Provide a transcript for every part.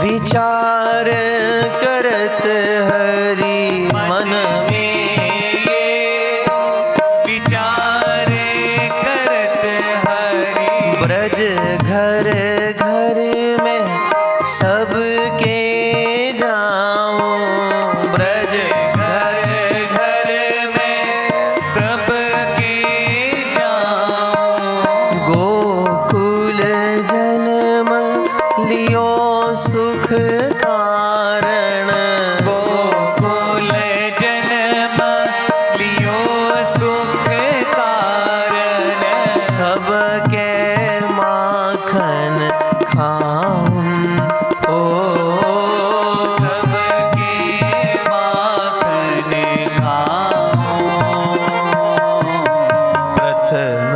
विचार करत हरि मन में ये विचार करत हरि ब्रज घर घर में सबके जाऊं ब्रज घर घर में सबके जाऊं गोकुल जन्म लियो सुख कारण गोकुल जन्म लियो सुख कारण सबके माखन खाऊं ओ सबके माखन खाऊं प्रथम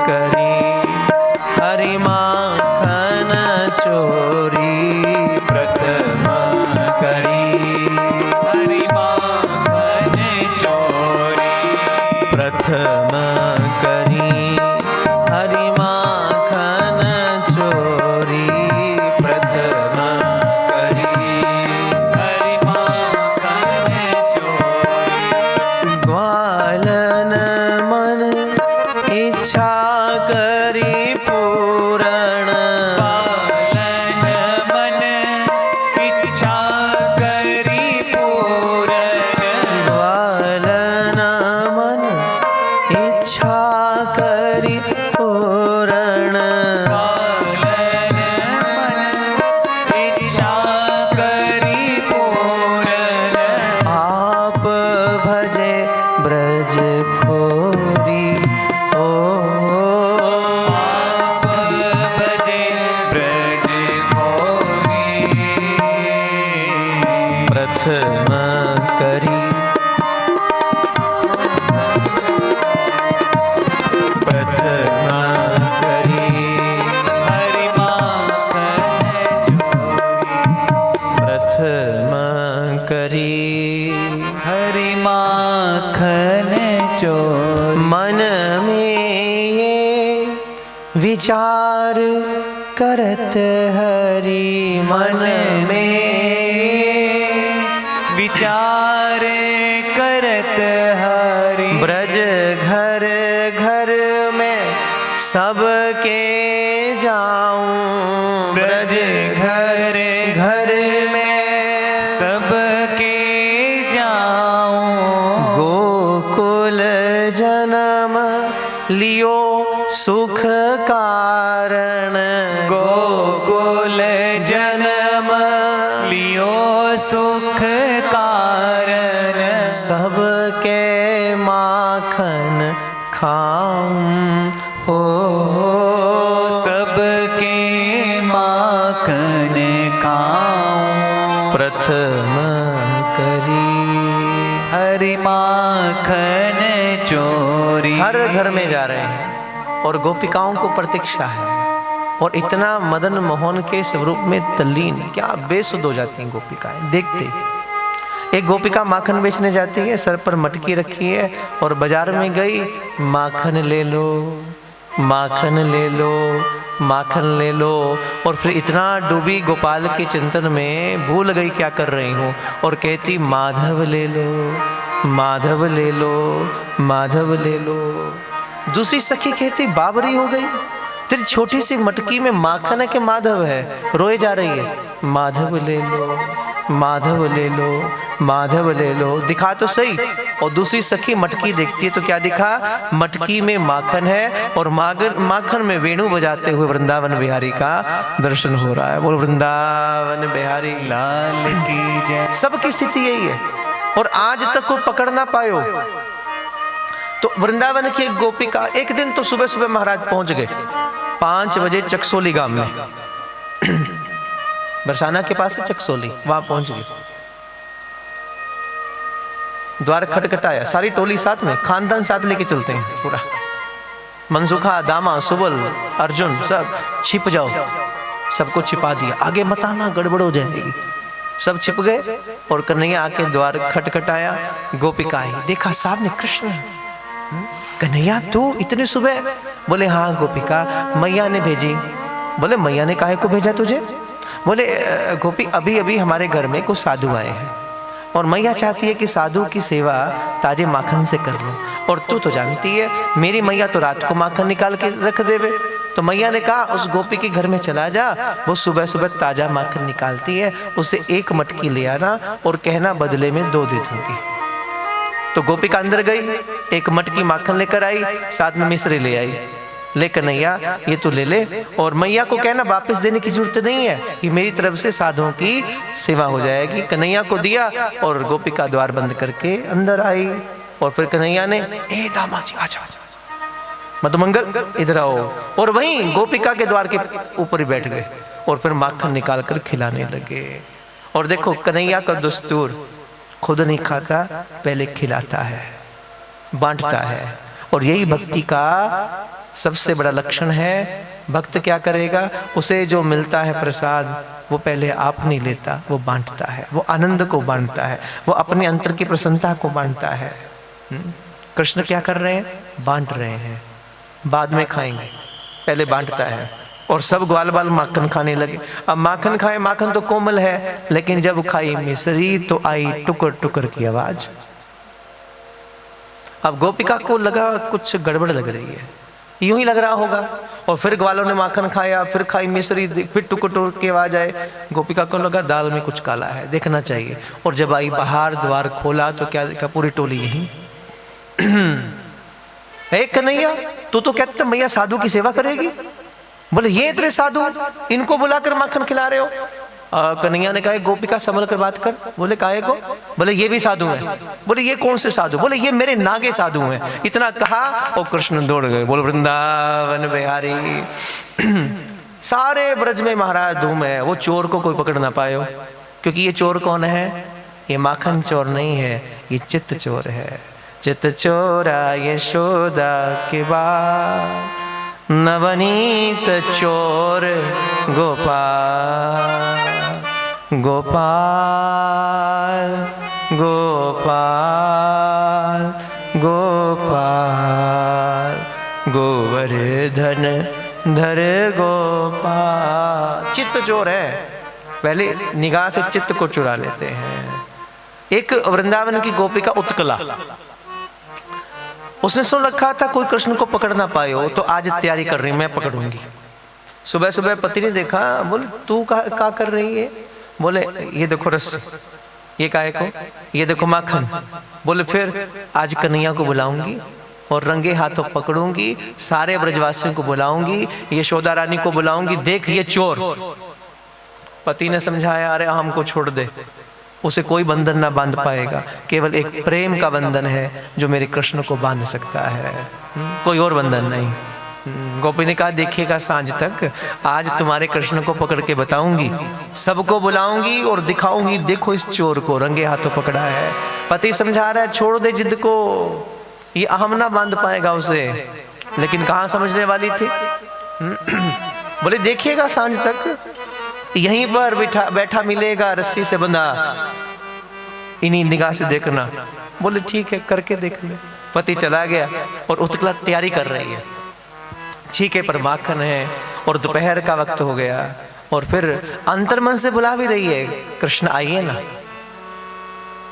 करी हरि माखन चोरी प्रथम करी हरि माखन चोरी प्रथम करी हरि माखन चोरी ग्वालन मन इच्छा करी पूरण ग्वालन मन इच्छा करी पूरण ग्वालन मन इच्छा करी पूरण ग्वालन मन इच्छा करी पूरण आप भजे ब्रज खोरी ओ आप भजे ब्रज खोरी प्रथम करी हरि माखन चोरी मन में ये विचार करत हरि मन में विचार करत हरि ब्रज घर घर में सबके जाऊं ब्रज घर घर में सबके जाऊं गोकुल जन्म लियो सुख कारण गोकुल जन्म लियो सुख कारण सबके माखन खाऊं हो सबके माखन खाऊं प्रथम करी हरि माखन चोरी हर घर में जा रहे हैं और गोपिकाओं को प्रतीक्षा है और इतना मदन मोहन के स्वरूप में तल्लीन क्या बेसुध हो जाती हैं गोपिकाएं देखते। एक गोपिका माखन बेचने जाती है, सर पर मटकी रखी है और बाजार में गई, माखन ले लो माखन ले लो माखन ले लो, और फिर इतना डूबी गोपाल के चिंतन में भूल गई क्या कर रही हूँ और कहती माधव ले लो माधव ले लो माधव ले लो। दूसरी सखी कहती बाबरी हो गई, तेरी छोटी सी मटकी में माखन है कि माधव है, रोए जा रही है, माधव ले लो माधव ले लो माधव ले लो, दिखा तो सही। और दूसरी सखी मटकी देखती है तो क्या दिखा, मटकी में माखन है और माखन में वेणु बजाते हुए वृंदावन बिहारी का दर्शन हो रहा है। बोलो वृंदावन बिहारी लाल की जय। सबकी स्थिति यही है और आज तक को पकड़ ना पायो। तो वृंदावन की एक गोपिका, एक दिन तो सुबह सुबह महाराज पहुंच गए 5 बजे चकसोली गांव में। बरसाना के पास है चकसोली, वहां पहुंच गए। द्वार खटखटाया, सारी टोली साथ में, खानदान साथ लेके चलते हैं पूरा। मनसुखा, दामा, सुबल, अर्जुन सब छिप जाओ, सबको छिपा दिया, आगे मत आना गड़बड़ हो जाएगी। सब छिप गए और कन्हैया आके द्वार खटखटाया। गोपिका आई, देखा सामने कृष्ण। कन्हैया तू इतने सुबह? बोले हाँ गोपिका, मैया ने भेजी। बोले मैया ने काहे को भेजा तुझे? बोले गोपी अभी अभी हमारे घर में कुछ साधु आए हैं और मैया चाहती है कि साधु की सेवा ताजे माखन से कर लो, और तू तो जानती है मेरी मैया तो रात को माखन निकाल के रख देवे। तो मैया ने कहा उस गोपी के घर में चला जा, वो सुबह सुबह ताजा माखन निकालती है, उसे 1 मटकी ले आना और कहना बदले में 2 दे दूंगी। तो गोपिका अंदर गई, 1 मटकी माखन लेकर आई, साथ में मिश्री ले आई। ले कन्हैया ये तू ले ले, और मैया को कहना वापस देने की जरूरत नहीं है, ये मेरी तरफ से साधुओं की सेवा हो जाएगी। कन्हैया को दिया और गोपिका द्वार बंद करके अंदर आई। और फिर कन्हैया ने, ए दामा जी आजा, मधुमंगल इधर आओ, और वहीं गोपिका के द्वार के ऊपर ही बैठ गए और फिर माखन निकाल कर खिलाने लगे। और देखो कन्हैया का दस्तूर, खुद नहीं खाता, पहले खिलाता है, बांटता है। और यही भक्ति का सबसे बड़ा लक्षण है। भक्त क्या करेगा? उसे जो मिलता है प्रसाद, वो पहले आप नहीं लेता, वो बांटता है, वो आनंद को बांटता है, वो अपने अंतर की प्रसन्नता को बांटता है। कृष्ण क्या कर रहे हैं? बांट रहे हैं, बाद में खाएंगे, पहले बांटता है। और सब ग्वाल बाल माखन खाने लगे। अब माखन खाए, माखन तो कोमल है, लेकिन जब खाई मिश्री तो आई टुकर टुकर की आवाज। अब गोपिका को लगा कुछ गड़बड़ लग रही है, यूं ही लग रहा होगा। और फिर ग्वालों ने माखन खाया, फिर खाई मिश्री, फिर टुकर टुकर की आवाज आए। गोपिका को लगा दाल में कुछ काला है, देखना चाहिए। और जब आई बाहर, द्वार खोला तो क्या देखा? पूरी टोली यही। कन्हैया तू तो कहते मैया साधु की सेवा करेगी। बोले ये इतने साधु, इनको बुलाकर माखन खिला रहे हो? कन्हैया ने कहा गोपिका संभल कर बात कर। बोले काहे को? बोले ये भी साधु हैं। बोले ये कौन से साधु? बोले ये मेरे नागे साधु हैं। इतना कहा और कृष्ण दौड़ गए। बोले वृंदावन बिहारी। सारे ब्रज में महाराज धूम है, वो चोर को कोई पकड़ ना पायो। क्योंकि ये चोर कौन है? ये माखन चोर नहीं है, ये चित्त चोर है। चित्त चोरा यशोदा के बाल, नवनीत चोर गोपाल। गोपाल गोपाल गोपाल, गोवर्धन धर गोपाल। चित्त चोर है, पहले निगाह से चित्त को चुरा लेते हैं। एक वृंदावन की गोपिका उत्कला, उसने सुन रखा था कोई कृष्ण को पकड़ ना पाए हो, तो आज तैयारी कर रही, मैं पकड़ूंगी। सुबह सुबह पति ने देखा, बोले तू क्या कर रही है? बोले ये देखो रस्सी, ये काहे को? ये देखो माखन। बोले फिर आज कन्हैया को बुलाऊंगी और रंगे हाथों पकड़ूंगी, सारे ब्रजवासियों को बुलाऊंगी, यशोदा रानी को बुलाऊंगी, देख ये चोर। पति ने समझाया, अरे हमको छोड़ दे, उसे कोई बंधन ना बांध पाएगा, केवल एक प्रेम का बंधन है जो मेरे कृष्ण को बांध सकता है, कोई और बंधन नहीं। गोपी ने कहा देखिएगा सांझ तक, आज तुम्हारे कृष्ण को पकड़ के बताऊंगी, सबको बुलाऊंगी और दिखाऊंगी, देखो इस चोर को रंगे हाथों पकड़ा है। पति समझा रहा है छोड़ दे जिद को, ये अहम ना बांध पाएगा उसे, लेकिन कहाँ समझने वाली थी। बोले देखिएगा सांझ तक, यहीं पर बैठा मिलेगा रस्सी से बंधा, इन्हीं निगाह से देखना। बोले ठीक है करके देख ले। पति चला गया और उत्कला तैयारी कर रही है, छीके पर माखन है और दोपहर का वक्त हो गया, और फिर अंतर्मन से बुला भी रही है, कृष्ण आइए ना,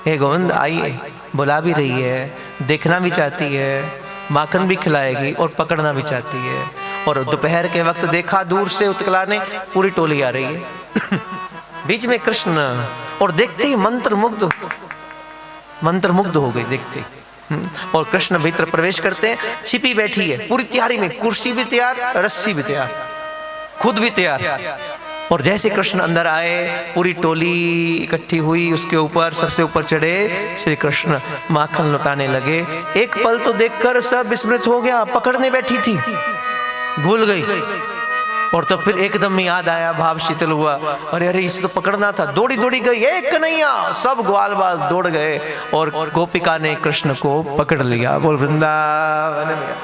हे गोविंद आइए, बुला भी रही है, देखना भी चाहती है, माखन भी खिलाएगी और पकड़ना भी चाहती है। और दोपहर के वक्त देखा दूर से उत्कला ने, पूरी टोली आ रही है, बीच में कृष्ण, और देखते ही मंत्रमुग्ध हो गई देखते। और कृष्ण भीतर प्रवेश करते हैं, छिपी बैठी है पूरी तैयारी में, कुर्सी भी तैयार, रस्सी भी तैयार, खुद भी तैयार, और जैसे कृष्ण अंदर आए पूरी टोली इकट्ठी हुई, उसके ऊपर सबसे ऊपर चढ़े श्री कृष्ण, माखन लुटाने लगे। एक पल तो देखकर सब विस्मृत हो गया, पकड़ने बैठी थी, भूल गई। और तब फिर एकदम याद आया, भाव शीतल हुआ, अरे अरे इसे तो पकड़ना था। दौड़ी दौड़ी गई, एक कन्हैया, सब ग्वाल बाल दौड़ गए और गोपिका ने कृष्ण को पकड़ लिया। बोल वृंदावन में।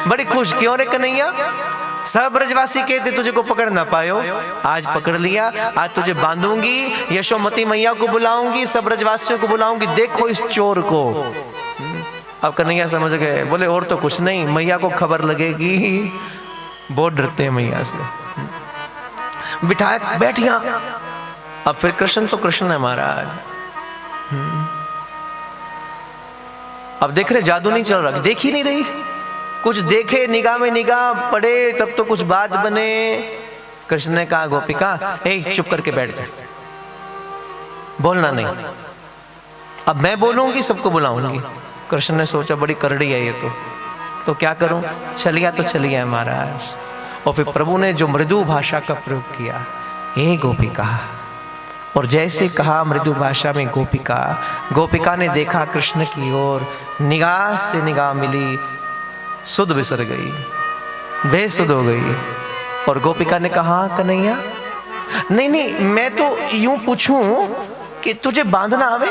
बड़ी खुश, क्यों रे कन्हैया? सब ब्रजवासी कहते तुझे को पकड़ ना पायो, आज पकड़ लिया, आज तुझे बांधूंगी, यशोमती मैया को बुलाऊंगी, सब ब्रजवासियों को बुलाऊंगी, देखो इस चोर को। अब कन्हैया समझ गए, बोले और तो कुछ नहीं, मैया को खबर लगेगी, बहुत डरते हैं मैया से। बिठाया, बैठ यहां। अब फिर कृष्ण तो कृष्ण है महाराज। अब देख रहे जादू नहीं चल रहा, देख ही नहीं रही, कुछ देखे, निगाह में निगाह पड़े तब तो कुछ बात बने। कृष्ण ने कहा गोपिका ए चुप करके बैठ जा, बोलना नहीं, अब मैं बोलूंगी सबको बुलाऊंगी। कृष्ण ने सोचा बड़ी करड़ी है ये तो क्या करूं, चलिया तो चलिया महाराज। और फिर प्रभु ने जो मृदु भाषा का प्रयोग किया, हे गोपिका, और जैसे कहा मृदु भाषा में गोपिका, गोपिका ने देखा कृष्ण की ओर, निगाह से निगाह मिली, सुध बिसर गई, बेसुध हो गई। और गोपिका ने कहा कन्हैया, नहीं नहीं, मैं तो यूं पूछूं कि तुझे बांधना आवे?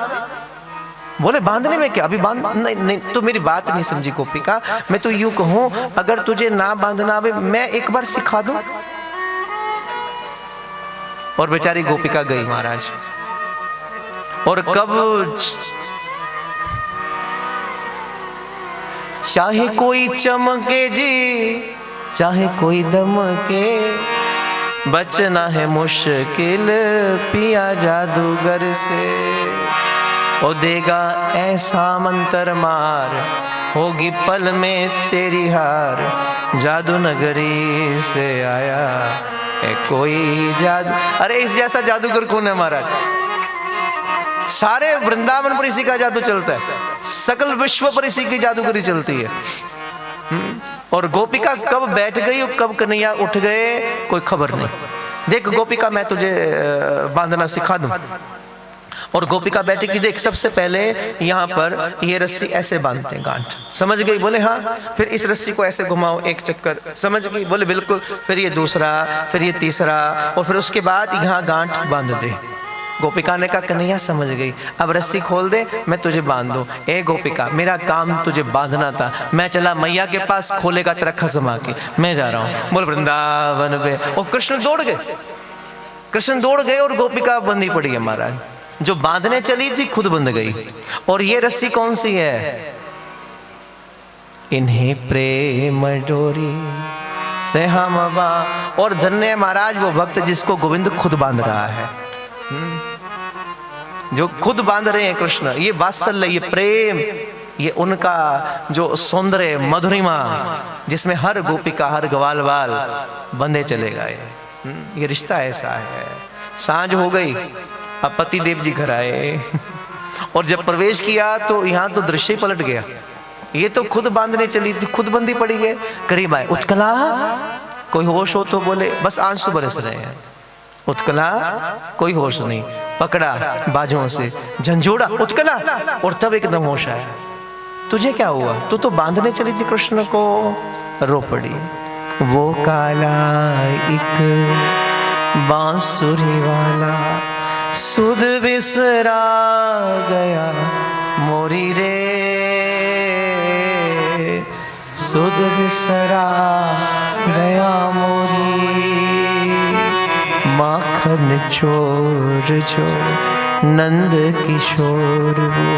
बोले बांधने में क्या, अभी बांध नहीं, नहीं तो मेरी बात नहीं समझी गोपिका। मैं तो यूं कहूं, अगर तुझे ना बांधना आवे मैं एक बार सिखा दूं। और बेचारी गोपिका गई महाराज। और कब चाहे कोई चमके जी, चाहे कोई दमके, बचना है मुश्किल पिया जादूगर से। ओ देगा ऐसा मंत्र मार, होगी पल में तेरी हार, जादू नगरी से आया है कोई जादू। अरे इस जैसा जादूगर कौन है महाराज? सारे वृंदावन पर इसी का जादू चलता है, सकल विश्व पर इसी की जादूगरी चलती है। और गोपिका कब बैठ गई और कब कन्हैया उठ गए कोई खबर नहीं। देख गोपिका मैं तुझे बांधना सिखा दूं। और गोपिका बैठी की देख, सबसे पहले यहाँ पर ये रस्सी ऐसे बांधते हैं, गांठ, समझ गई? बोले हाँ। फिर इस रस्सी को ऐसे घुमाओ एक चक्कर, समझ गई? बोले बिल्कुल। फिर ये दूसरा, फिर ये तीसरा, और फिर उसके बाद यहाँ गांठ बांध दे। गोपिका ने कहा कन्हैया समझ गई, अब रस्सी खोल दे, मैं तुझे बांध दूं। ए गोपिका, मेरा काम तुझे बांधना था, मैं चला मैया के पास, खोलेगा तेरा खसमा के, मैं जा रहा हूं। बोल वृंदावन में। और कृष्ण दौड़ गए, कृष्ण दौड़ गए और गोपिका बंधी पड़ी है महाराज। जो बांधने चली थी खुद बंध गई। और ये रस्सी कौन सी है? इन्हें प्रेम डोरी से हम बा। और धन्य महाराज वो भक्त जिसको गोविंद खुद बांध रहा है, जो खुद बांध रहे हैं कृष्ण। ये वात्सल्य, ये प्रेम, ये उनका जो सौंदर्य, मधुरिमा, जिसमें हर गोपिका, हर ग्वालवाल बंधे चले गए। ये रिश्ता ऐसा है। सांझ हो गई, अब पति देव जी घर आए और जब प्रवेश किया तो यहाँ तो दृश्य पलट गया। ये तो खुद बांधने चली थी, खुद बंधी पड़ी है। करीब आए, उत्कला कोई होश हो तो बोले, बस आंसू बरस रहे हैं। उत्कला कोई होश नहीं, पकड़ा बाजुओं से, झंझोड़ा, उत्कला। और तब एकदम होश आया, तुझे क्या हुआ? तू तो बांधने चली थी कृष्ण को। रो पड़ी। वो काला एक बांसुरी वाला, सुध बिसरा गया मोरी रे, सुध बिसरा गया मोरी। माखन चोर जो नंद किशोर वो,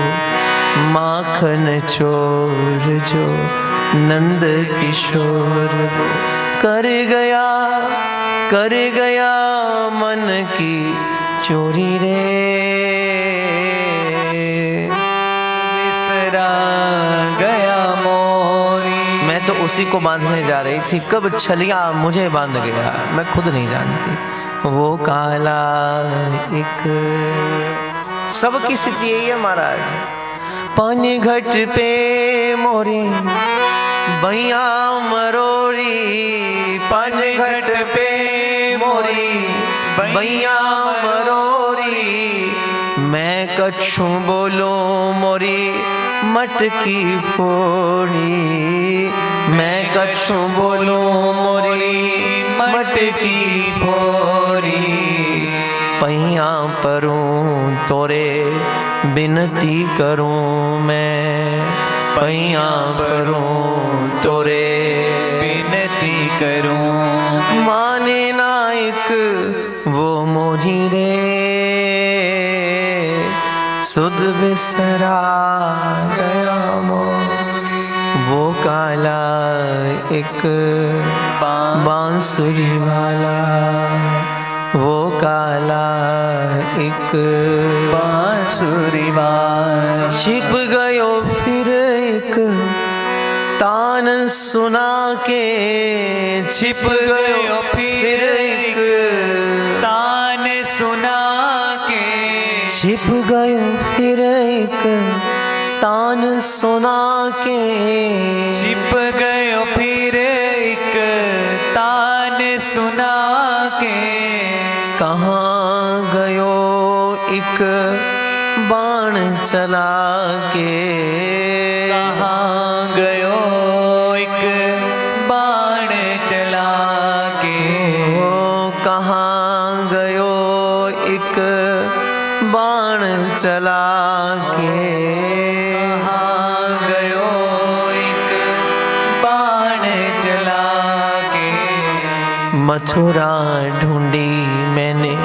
माखन चोर जो नंद किशोर वो, कर गया मन की चोरी रे, बिसरा गया मोरी। मैं तो उसी को बांधने जा रही थी, कब छलिया मुझे बांध गया, मैं खुद नहीं जानती। वो काला एक, सबकी स्थिति यही है महाराज। पानी घट पे मोरी भैया मरोड़ी, पानी घट पे मोरी भैया मरोरी, मैं कछु बोलो मोरी मटकी फोड़ी, मैं कछु बोलो मोरी मटकी फोड़ी। पैया परूं तोरे बिनती करूं मैं, पैया परूं तोरे बिनती करूं। माने नायक वो मोरी रे, सुध बिसरा गया मोरी। वो काला एक बांसुरी वाला, वो काला एक बांसुरी वाला। छिप गयो फिर एक तान सुना के, छिप गयो फिर एक तान सुना के, छिप गयो फिर एक तान सुना के, छिप गयो फिर एक तान सुना के। कहाँ गयो एक बाण चला के, कहाँ गयो एक बाण चला के, ओ कहाँ गयो एक बाण चला के, कहाँ गयो एक बाण चला के। मथुरा ढूंढी मैंने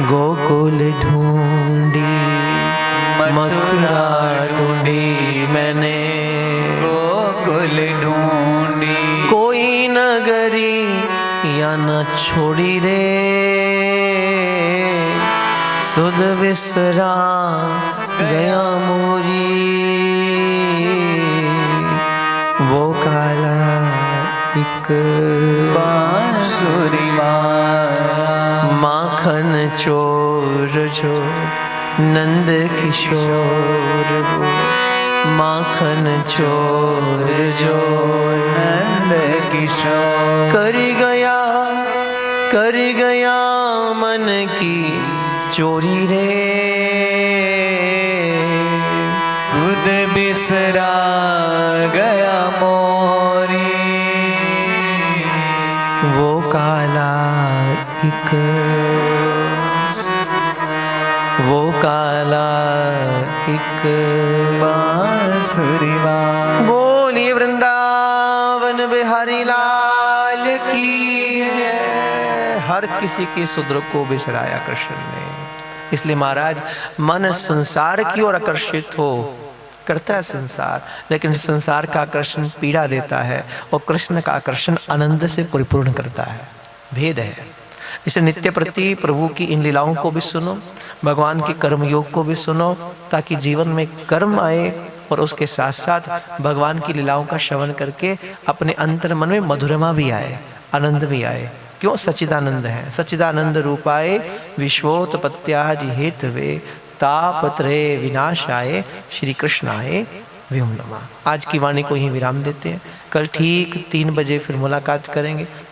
गोकुल ढूंढी, मथुरा ढूंढी मैंने गोकुल ढूंढी। कोई नगरी या न छोड़ी रे, सुध बिसरा गया मोरी। वो काला एक बांसुरी वाला। माखन चोर जो नंद किशोर वो, माखन चोर जो नंद किशोर। कर गया मन की चोरी रे, सुध बिसरा गया मोरी। वो काला एक, वो काला एक बांसुरी वाला। बोलिए वृंदावन बिहारी लाल की जय। हर किसी के सुद्र को बिसराया कृष्ण ने। इसलिए महाराज मन संसार की ओर आकर्षित हो करता है संसार, लेकिन संसार का आकर्षण पीड़ा देता है और कृष्ण का आकर्षण आनंद से परिपूर्ण करता है। भेद है। इसे नित्य प्रति प्रभु की इन लीलाओं को भी सुनो, भगवान के कर्म योग को भी सुनो, ताकि जीवन में कर्म आए और उसके साथ साथ भगवान की लीलाओं का श्रवण करके अपने अंतर मन में मधुरमा भी आए, आनंद भी आए। क्यों? सच्चिदानंद है। सच्चिदानंद रूपाए विश्वोत्पत्त्यादि हेतवे तापत्रय विनाशाय श्री कृष्णाय व्योम नमः। आज की वाणी को यहीं विराम देते हैं। कल ठीक 3 बजे फिर मुलाकात करेंगे।